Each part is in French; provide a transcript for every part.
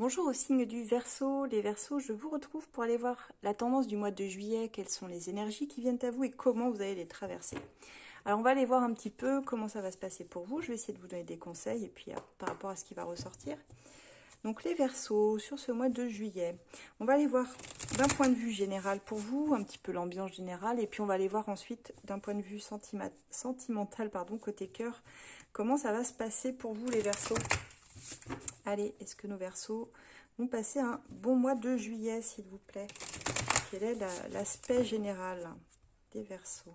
Bonjour au signe du Verseau. Les Verseaux, je vous retrouve pour aller voir la tendance du mois de juillet, quelles sont les énergies qui viennent à vous et comment vous allez les traverser. Alors on va aller voir un petit peu comment ça va se passer pour vous. Je vais essayer de vous donner des conseils et puis par rapport à ce qui va ressortir. Donc les Verseaux, sur ce mois de juillet, on va aller voir d'un point de vue général pour vous, un petit peu l'ambiance générale, et puis on va aller voir ensuite d'un point de vue sentimental, côté cœur, comment ça va se passer pour vous les Verseaux. Allez, est-ce que nos Verseaux vont passer un bon mois de juillet, s'il vous plaît? Quel est l'aspect général des Verseaux?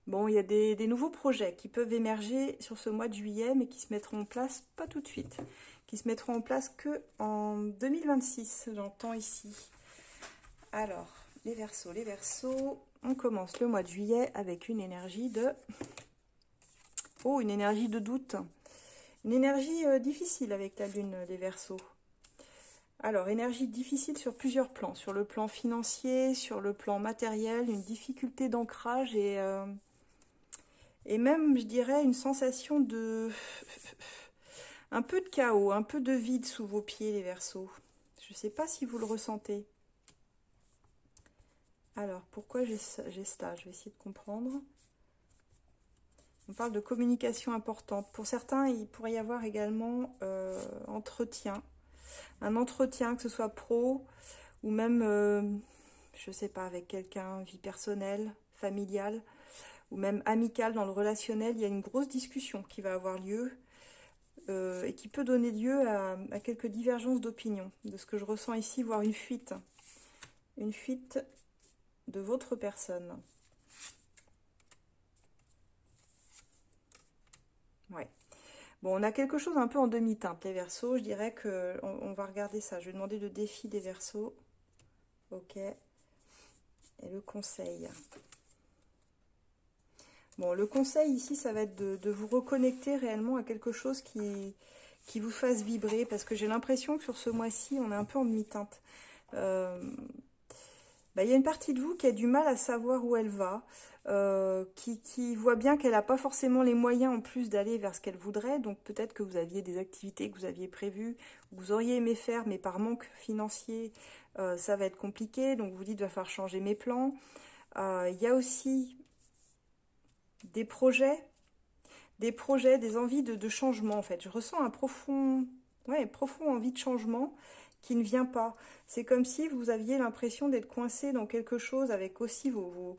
Bon, il y a des nouveaux projets qui peuvent émerger sur ce mois de juillet, mais qui se mettront en place pas tout de suite. Qui se mettront en place que en 2026, j'entends ici. Alors, les Verseaux, on commence le mois de juillet avec une énergie de... Oh, une énergie de doute. Une énergie difficile avec la lune des Verseaux. Alors, énergie difficile sur plusieurs plans. Sur le plan financier, sur le plan matériel, une difficulté d'ancrage et même, je dirais, une sensation de... un peu de chaos, un peu de vide sous vos pieds, les Verseaux. Je ne sais pas si vous le ressentez. Alors, pourquoi j'ai cela? Je vais essayer de comprendre. On parle de communication importante. Pour certains, il pourrait y avoir également entretien. Un entretien, que ce soit pro ou même, je ne sais pas, avec quelqu'un, vie personnelle, familiale, ou même amicale dans le relationnel. Il y a une grosse discussion qui va avoir lieu et qui peut donner lieu à quelques divergences d'opinion, de ce que je ressens ici, voire une fuite. Une fuite de votre personne. Ouais. Bon, on a quelque chose un peu en demi-teinte, les Verseaux. Je dirais que on va regarder ça. Je vais demander le défi des Verseaux. Ok. Et le conseil. Bon, le conseil ici, ça va être de vous reconnecter réellement à quelque chose qui vous fasse vibrer. Parce que j'ai l'impression que sur ce mois-ci, on est un peu en demi-teinte. Il y a une partie de vous qui a du mal à savoir où elle va, qui voit bien qu'elle n'a pas forcément les moyens en plus d'aller vers ce qu'elle voudrait. Donc peut-être que vous aviez des activités que vous aviez prévues, que vous auriez aimé faire, mais par manque financier, ça va être compliqué. Donc vous dites, il va falloir changer mes plans. Il y a aussi des projets, des envies de changement en fait. Je ressens un profond envie de changement qui ne vient pas. C'est comme si vous aviez l'impression d'être coincé dans quelque chose avec aussi vos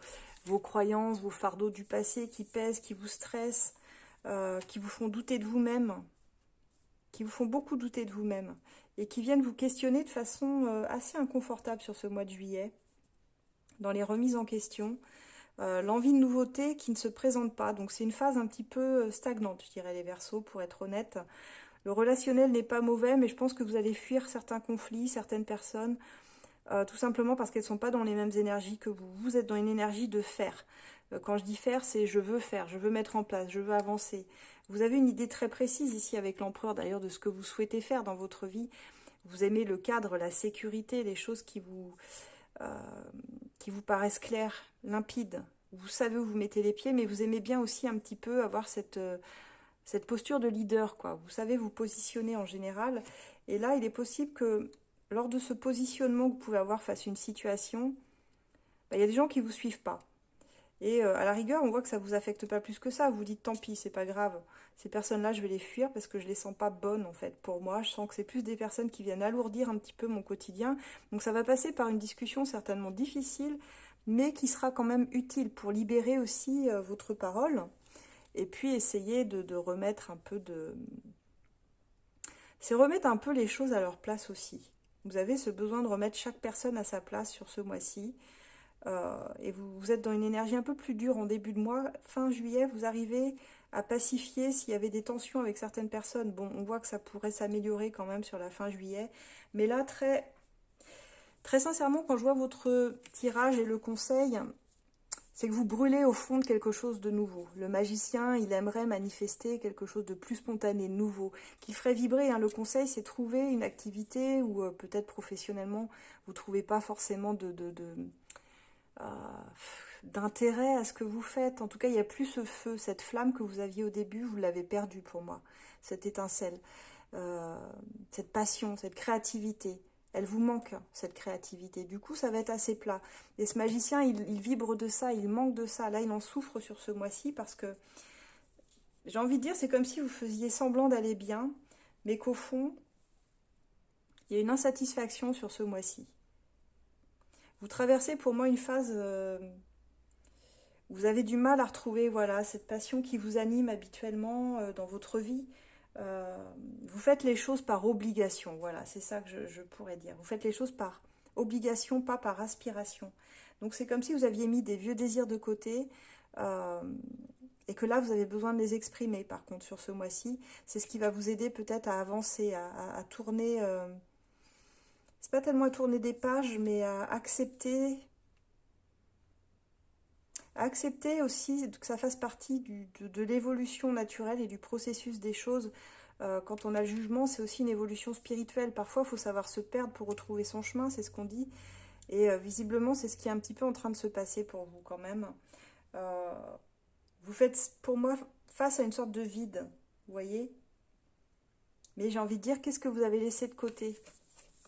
croyances, vos fardeaux du passé qui pèsent, qui vous stressent, qui vous font douter de vous-même, qui vous font beaucoup douter de vous-même et qui viennent vous questionner de façon assez inconfortable sur ce mois de juillet, dans les remises en question. L'envie de nouveauté qui ne se présente pas. Donc c'est une phase un petit peu stagnante, je dirais, les Verseaux, pour être honnête. Le relationnel n'est pas mauvais, mais je pense que vous allez fuir certains conflits, certaines personnes, tout simplement parce qu'elles ne sont pas dans les mêmes énergies que vous. Vous êtes dans une énergie de faire. Quand je dis faire, c'est je veux faire, je veux mettre en place, je veux avancer. Vous avez une idée très précise ici avec l'empereur d'ailleurs de ce que vous souhaitez faire dans votre vie. Vous aimez le cadre, la sécurité, les choses qui vous paraissent claires, limpides. Vous savez où vous mettez les pieds, mais vous aimez bien aussi un petit peu avoir cette posture de leader, quoi. Vous savez vous positionner en général. Et là, il est possible que lors de ce positionnement que vous pouvez avoir face à une situation, il y a des gens qui ne vous suivent pas. Et à la rigueur, on voit que ça ne vous affecte pas plus que ça. Vous dites tant pis, c'est pas grave. Ces personnes-là, je vais les fuir parce que je les sens pas bonnes en fait. Pour moi, je sens que c'est plus des personnes qui viennent alourdir un petit peu mon quotidien. Donc ça va passer par une discussion certainement difficile, mais qui sera quand même utile pour libérer aussi votre parole. Et puis essayer de remettre un peu de... C'est remettre un peu les choses à leur place aussi. Vous avez ce besoin de remettre chaque personne à sa place sur ce mois-ci. Et vous êtes dans une énergie un peu plus dure en début de mois. Fin juillet, vous arrivez à pacifier s'il y avait des tensions avec certaines personnes. Bon, on voit que ça pourrait s'améliorer quand même sur la fin juillet. Mais là, très sincèrement, quand je vois votre tirage et le conseil, c'est que vous brûlez au fond de quelque chose de nouveau. Le magicien, il aimerait manifester quelque chose de plus spontané, de nouveau, qui ferait vibrer. Hein. Le conseil, c'est trouver une activité où peut-être professionnellement, vous ne trouvez pas forcément d'intérêt à ce que vous faites. En tout cas, il n'y a plus ce feu, cette flamme que vous aviez au début, vous l'avez perdue pour moi, cette étincelle. cette passion, cette créativité. Elle vous manque, cette créativité. Du coup, ça va être assez plat. Et ce magicien, il vibre de ça, il manque de ça. Là, il en souffre sur ce mois-ci parce que, j'ai envie de dire, c'est comme si vous faisiez semblant d'aller bien, mais qu'au fond, il y a une insatisfaction sur ce mois-ci. Vous traversez pour moi une phase où vous avez du mal à retrouver voilà, cette passion qui vous anime habituellement dans votre vie. Euh, Vous faites les choses par obligation, voilà, c'est ça que je pourrais dire. Vous faites les choses par obligation, pas par aspiration. Donc c'est comme si vous aviez mis des vieux désirs de côté euh, et que là vous avez besoin de les exprimer. Par contre, sur ce mois-ci, c'est ce qui va vous aider peut-être à avancer, à tourner. C'est pas tellement à tourner des pages, mais à accepter aussi que ça fasse partie de l'évolution naturelle et du processus des choses. Quand on a le jugement, c'est aussi une évolution spirituelle. Parfois, il faut savoir se perdre pour retrouver son chemin, c'est ce qu'on dit. Et visiblement, c'est ce qui est un petit peu en train de se passer pour vous quand même. Euh, Vous faites, pour moi, face à une sorte de vide, vous voyez. Mais j'ai envie de dire, qu'est-ce que vous avez laissé de côté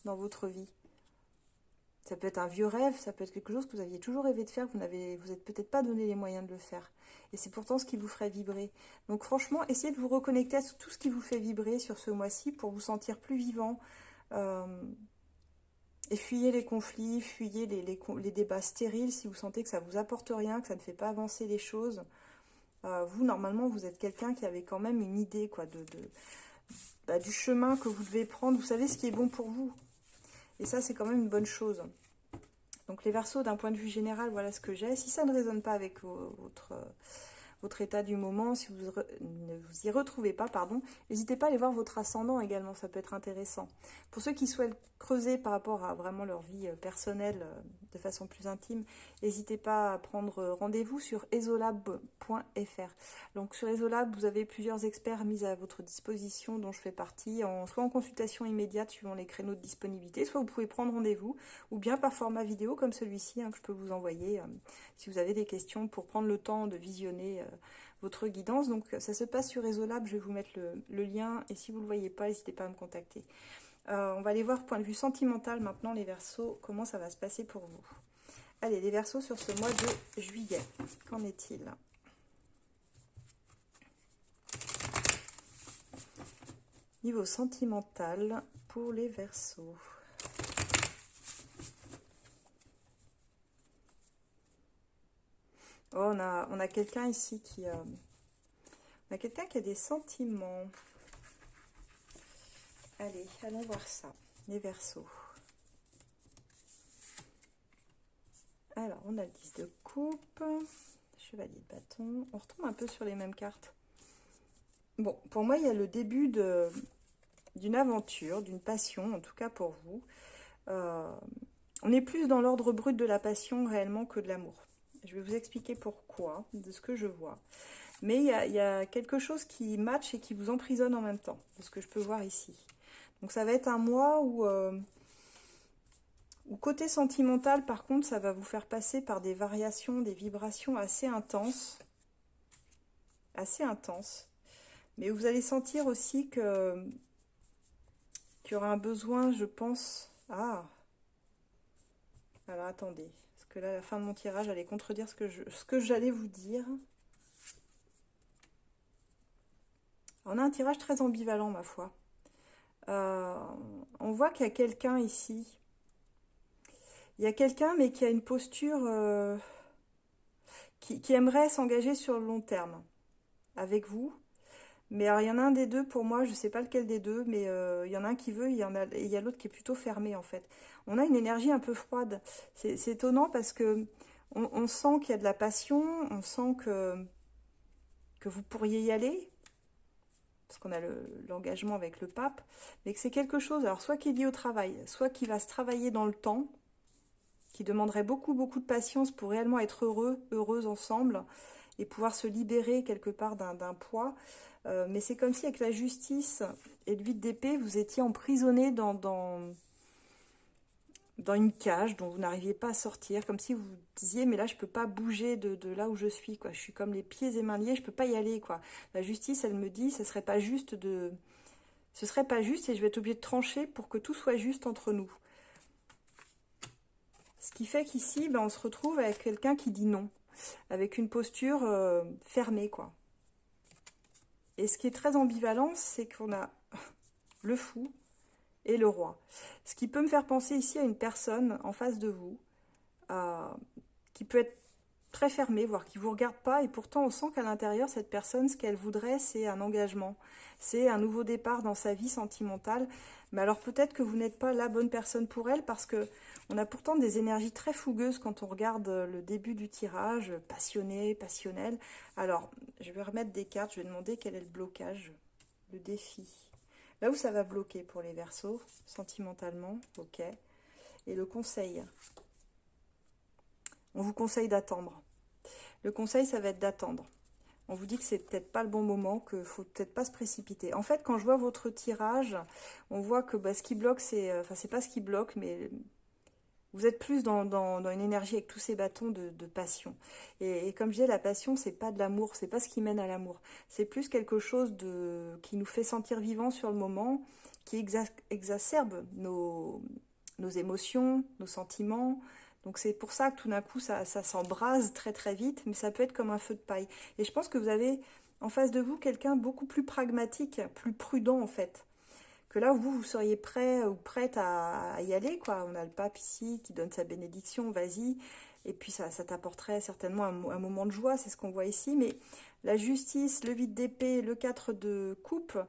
dans votre vie? Ça peut être un vieux rêve, ça peut être quelque chose que vous aviez toujours rêvé de faire, vous n'êtes peut-être pas donné les moyens de le faire. Et c'est pourtant ce qui vous ferait vibrer. Donc franchement, essayez de vous reconnecter à tout ce qui vous fait vibrer sur ce mois-ci pour vous sentir plus vivant. Euh, et fuyez les conflits, fuyez les débats stériles si vous sentez que ça ne vous apporte rien, que ça ne fait pas avancer les choses. Vous, normalement, vous êtes quelqu'un qui avait quand même une idée quoi, du chemin que vous devez prendre. Vous savez ce qui est bon pour vous. Et ça, c'est quand même une bonne chose. Donc les Verseaux, d'un point de vue général, voilà ce que j'ai. Si ça ne résonne pas avec votre état du moment, si vous ne vous y retrouvez pas, pardon, n'hésitez pas à aller voir votre ascendant également, ça peut être intéressant. Pour ceux qui souhaitent creuser par rapport à vraiment leur vie personnelle de façon plus intime, n'hésitez pas à prendre rendez-vous sur esolab.fr. Donc sur Esolab, vous avez plusieurs experts mis à votre disposition dont je fais partie, soit en consultation immédiate suivant les créneaux de disponibilité, soit vous pouvez prendre rendez-vous, ou bien par format vidéo comme celui-ci que je peux vous envoyer si vous avez des questions pour prendre le temps de visionner votre guidance. Donc ça se passe sur Esolab, je vais vous mettre le lien et si vous ne le voyez pas, n'hésitez pas à me contacter. On va aller voir point de vue sentimental maintenant les Verseaux, comment ça va se passer pour vous. Allez, les Verseaux sur ce mois de juillet, qu'en est-il? Niveau sentimental pour les Verseaux. Oh, on a quelqu'un ici on a quelqu'un qui a des sentiments. Allez, allons voir ça. Les Verseaux. Alors, on a le 10 de coupe, chevalier de bâton. On retombe un peu sur les mêmes cartes. Bon, pour moi, il y a le début d'une aventure, d'une passion, en tout cas pour vous. On est plus dans l'ordre brut de la passion réellement que de l'amour. Je vais vous expliquer pourquoi, de ce que je vois. Mais il y a quelque chose qui match et qui vous emprisonne en même temps, de ce que je peux voir ici. Donc ça va être un mois où côté sentimental, par contre, ça va vous faire passer par des variations, des vibrations assez intenses. Assez intenses. Mais vous allez sentir aussi qu'il y aura un besoin, je pense... Ah, alors attendez, parce que là, à la fin de mon tirage, allait contredire ce que j'allais vous dire. On a un tirage très ambivalent, ma foi. On voit qu'il y a quelqu'un ici. Il y a quelqu'un, mais qui a une posture qui aimerait s'engager sur le long terme avec vous. Mais alors, il y en a un des deux, pour moi, je ne sais pas lequel des deux, mais il y en a un qui veut, il y a l'autre qui est plutôt fermé, en fait. On a une énergie un peu froide. C'est étonnant parce que on sent qu'il y a de la passion, on sent que vous pourriez y aller, parce qu'on a l'engagement avec le pape, mais que c'est quelque chose, alors soit qui est lié au travail, soit qui va se travailler dans le temps, qui demanderait beaucoup, beaucoup de patience pour réellement être heureuse ensemble, et pouvoir se libérer quelque part d'un poids. Mais c'est comme si avec la justice et le 8 d'épée, vous étiez emprisonné dans une cage dont vous n'arriviez pas à sortir, comme si vous disiez mais là je peux pas bouger de là où je suis, quoi. Je suis comme les pieds et mains liés, je peux pas y aller, quoi. La justice, elle me dit, ce serait pas juste de Ce serait pas juste et je vais être obligée de trancher pour que tout soit juste entre nous. Ce qui fait qu'ici, ben, on se retrouve avec quelqu'un qui dit non, avec une posture fermée, quoi. Et ce qui est très ambivalent, c'est qu'on a le fou et le roi. Ce qui peut me faire penser ici à une personne en face de vous, qui peut être très fermée, voire qui ne vous regarde pas, et pourtant on sent qu'à l'intérieur, cette personne, ce qu'elle voudrait, c'est un engagement, c'est un nouveau départ dans sa vie sentimentale. Mais alors peut-être que vous n'êtes pas la bonne personne pour elle, parce que on a pourtant des énergies très fougueuses quand on regarde le début du tirage, passionné, passionnel. Alors, je vais remettre des cartes, je vais demander quel est le blocage, le défi. Là où ça va bloquer pour les Verseaux, sentimentalement, ok. Et le conseil. On vous conseille d'attendre. Le conseil, ça va être d'attendre. On vous dit que c'est peut-être pas le bon moment, qu'il faut peut-être pas se précipiter. En fait, quand je vois votre tirage, on voit que ce qui bloque, c'est... Enfin, c'est pas ce qui bloque, mais vous êtes plus dans une énergie avec tous ces bâtons de passion. Et comme je disais, la passion, c'est pas de l'amour, c'est pas ce qui mène à l'amour. C'est plus quelque chose qui nous fait sentir vivants sur le moment, qui exacerbe nos émotions, nos sentiments. Donc c'est pour ça que tout d'un coup, ça s'embrase très très vite, mais ça peut être comme un feu de paille. Et je pense que vous avez en face de vous quelqu'un beaucoup plus pragmatique, plus prudent en fait. Que là, vous seriez prêt ou prête à y aller, quoi. On a le pape ici qui donne sa bénédiction, vas-y. Et puis ça t'apporterait certainement un moment de joie, c'est ce qu'on voit ici. Mais la justice, le vide d'épée, le 4 de coupe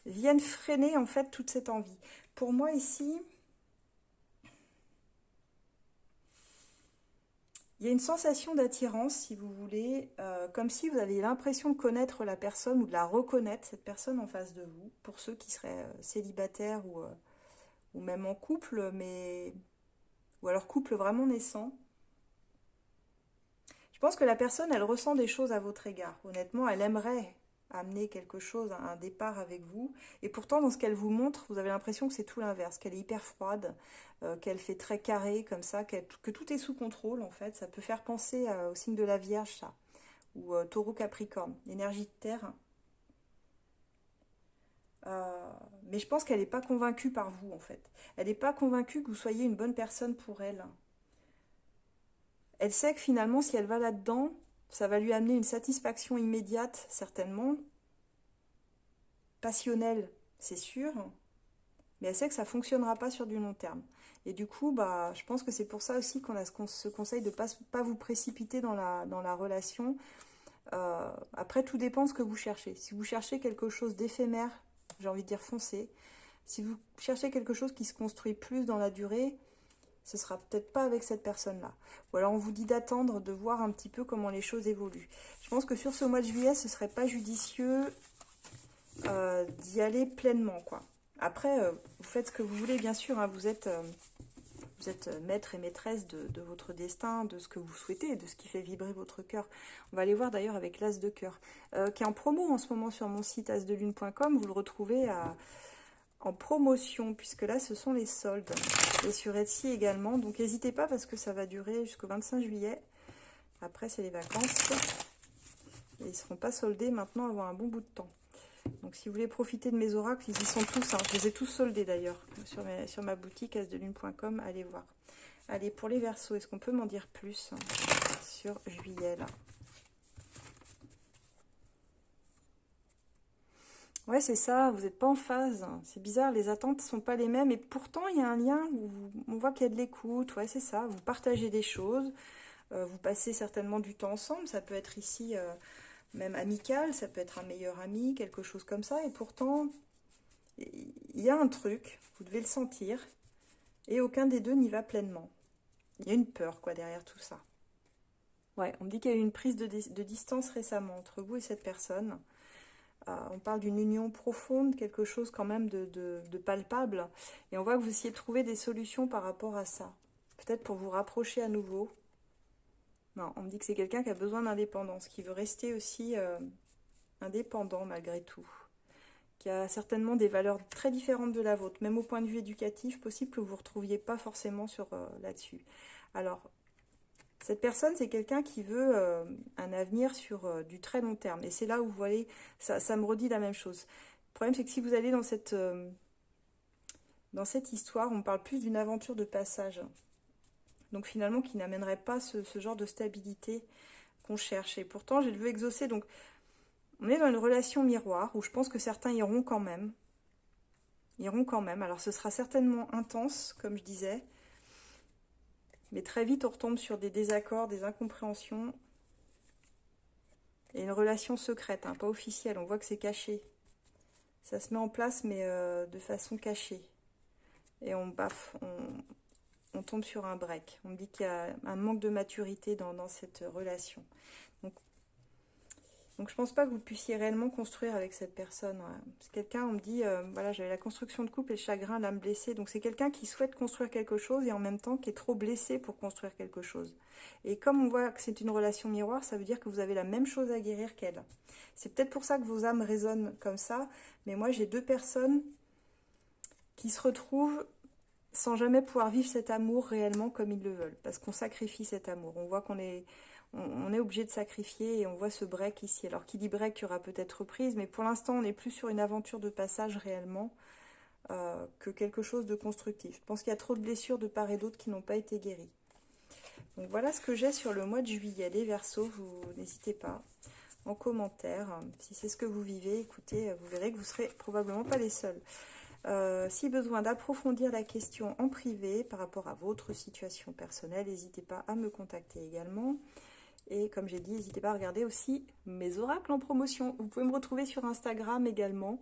viennent freiner en fait toute cette envie. Pour moi ici, il y a une sensation d'attirance, si vous voulez, comme si vous avez l'impression de connaître la personne ou de la reconnaître, cette personne en face de vous, pour ceux qui seraient célibataires ou même en couple, ou alors couple vraiment naissant. Je pense que la personne, elle ressent des choses à votre égard. Honnêtement, elle aimerait amener quelque chose, un départ avec vous. Et pourtant, dans ce qu'elle vous montre, vous avez l'impression que c'est tout l'inverse, qu'elle est hyper froide, qu'elle fait très carré comme ça, que tout est sous contrôle en fait. Ça peut faire penser au signe de la Vierge, ça, ou Taureau Capricorne, l'énergie de terre. Mais je pense qu'elle n'est pas convaincue par vous en fait. Elle n'est pas convaincue que vous soyez une bonne personne pour elle. Elle sait que finalement, si elle va là-dedans, ça va lui amener une satisfaction immédiate, certainement, passionnelle, c'est sûr, mais elle sait que ça ne fonctionnera pas sur du long terme. Et du coup, je pense que c'est pour ça aussi qu'on a ce conseil de ne pas vous précipiter dans la relation. Après, tout dépend de ce que vous cherchez. Si vous cherchez quelque chose d'éphémère, j'ai envie de dire foncez. Si vous cherchez quelque chose qui se construit plus dans la durée, ce sera peut-être pas avec cette personne-là. Ou alors on vous dit d'attendre, de voir un petit peu comment les choses évoluent. Je pense que sur ce mois de juillet, ce serait pas judicieux d'y aller pleinement, quoi. Après, vous faites ce que vous voulez, bien sûr. Hein, vous êtes maître et maîtresse de votre destin, de ce que vous souhaitez, de ce qui fait vibrer votre cœur. On va aller voir d'ailleurs avec l'As de cœur, qui est en promo en ce moment sur mon site asdelune.com. Vous le retrouvez en promotion, puisque là, ce sont les soldes. Et sur Etsy également. Donc, n'hésitez pas parce que ça va durer jusqu'au 25 juillet. Après, c'est les vacances. Et ils ne seront pas soldés maintenant avant un bon bout de temps. Donc, si vous voulez profiter de mes oracles, ils y sont tous. Hein. Je les ai tous soldés d'ailleurs sur ma boutique asdelune.com. Allez voir. Allez, pour les Verseaux, est-ce qu'on peut m'en dire plus sur juillet là? Ouais, c'est ça, vous n'êtes pas en phase. C'est bizarre, les attentes ne sont pas les mêmes. Et pourtant, il y a un lien où on voit qu'il y a de l'écoute. Ouais, c'est ça, vous partagez des choses. Vous passez certainement du temps ensemble. Ça peut être ici même amical, ça peut être un meilleur ami, quelque chose comme ça. Et pourtant, il y a un truc, vous devez le sentir. Et aucun des deux n'y va pleinement. Il y a une peur, quoi, derrière tout ça. Ouais, on me dit qu'il y a eu une prise de distance récemment entre vous et cette personne. On parle d'une union profonde, quelque chose quand même de palpable. Et on voit que vous essayez de trouver des solutions par rapport à ça. Peut-être pour vous rapprocher à nouveau. Non, on me dit que c'est quelqu'un qui a besoin d'indépendance, qui veut rester aussi indépendant malgré tout. Qui a certainement des valeurs très différentes de la vôtre. Même au point de vue éducatif, possible que vous ne vous retrouviez pas forcément là-dessus. Alors, cette personne, c'est quelqu'un qui veut un avenir sur du très long terme. Et c'est là où vous voyez, ça me redit la même chose. problème, c'est que si vous allez dans cette histoire, on parle plus d'une aventure de passage. Donc finalement, qui n'amènerait pas ce genre de stabilité qu'on cherche. Et pourtant, j'ai le vœu exaucé. Donc on est dans une relation miroir où je pense que certains iront quand même. Iront quand même. Alors ce sera certainement intense, comme je disais. Mais très vite, on retombe sur des désaccords, des incompréhensions. Et une relation secrète, hein, pas officielle. On voit que c'est caché. Ça se met en place, mais de façon cachée. Et on baffe, on tombe sur un break. On me dit qu'il y a un manque de maturité dans cette relation. Donc je pense pas que vous puissiez réellement construire avec cette personne. Ouais. C'est quelqu'un, on me dit, voilà, j'avais la construction de couple et le chagrin là me blesser. Donc c'est quelqu'un qui souhaite construire quelque chose et en même temps qui est trop blessé pour construire quelque chose. Et comme on voit que c'est une relation miroir, ça veut dire que vous avez la même chose à guérir qu'elle. C'est peut-être pour ça que vos âmes résonnent comme ça. Mais moi j'ai deux personnes qui se retrouvent sans jamais pouvoir vivre cet amour réellement comme ils le veulent. Parce qu'on sacrifie cet amour. On voit qu'on est... On est obligé de sacrifier et on voit ce break ici. Alors qui dit break, il y aura peut-être reprise, mais pour l'instant on est plus sur une aventure de passage réellement que quelque chose de constructif. Je pense qu'il y a trop de blessures de part et d'autre qui n'ont pas été guéries. Donc voilà ce que j'ai sur le mois de juillet. Les Verseaux, vous n'hésitez pas en commentaire. Si c'est ce que vous vivez, écoutez, vous verrez que vous ne serez probablement pas les seuls. Si besoin d'approfondir la question en privé par rapport à votre situation personnelle, n'hésitez pas à me contacter également. Et comme j'ai dit, n'hésitez pas à regarder aussi mes oracles en promotion. Vous pouvez me retrouver sur Instagram également,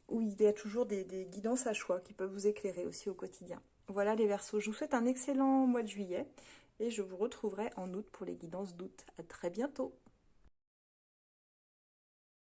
où il y a toujours des guidances à choix qui peuvent vous éclairer aussi au quotidien. Voilà les Verseaux, je vous souhaite un excellent mois de juillet et je vous retrouverai en août pour les guidances d'août. À très bientôt.